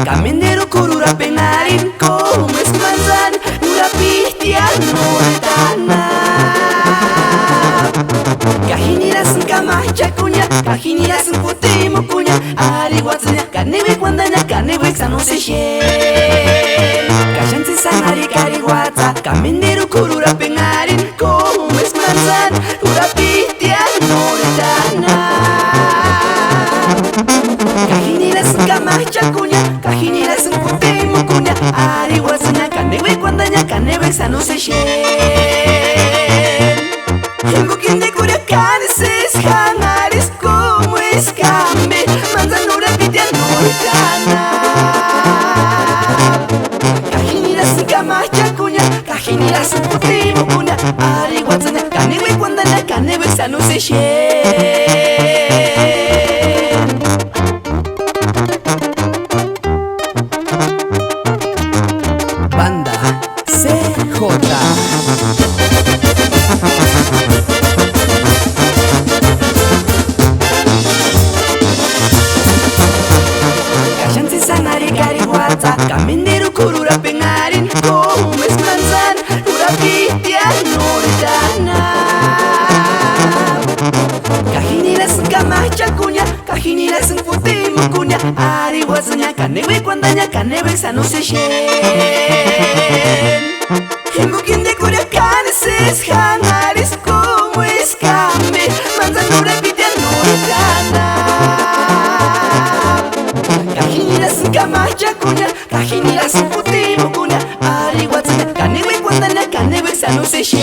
Kamendero kurura penarin como es manzan ura pistia montana Kahiniras kamacha kunya Kahiniras putimo kunya Ari watsanya kanewe kwandanya kanewe xano se she Kashanti sanari kari watsa Kamendero kurura penarin como es manzan ura pistia montana Kahiniras kamacha kunya Kahiniras putimo kunya Ari watsanya kanewe kwandanya kanewe xano se she Bukin de Curacanes es Hanares como escambe Manzanura pitia noritana Kahiniras kamacha kunya Kahiniras putimo kunya Ari watsanya kanewe kwandanya kanewe xano se she Banda CJ Kashanti sanari kari watsa Kamendero kurura pengarin como es manzan ura pitia noritana Kahiniras kamacha kunya Kahiniras putimo kunya Ari watsanya kanewe kwandanya kanewe xano se shen Bukin de Curacanes es Hanares como escambe Manzanura pitia noritana Kahiniras kamacha kunya Kahiniras putimo kunya Ari watsanya kanewe kwandanya kanewe xano se she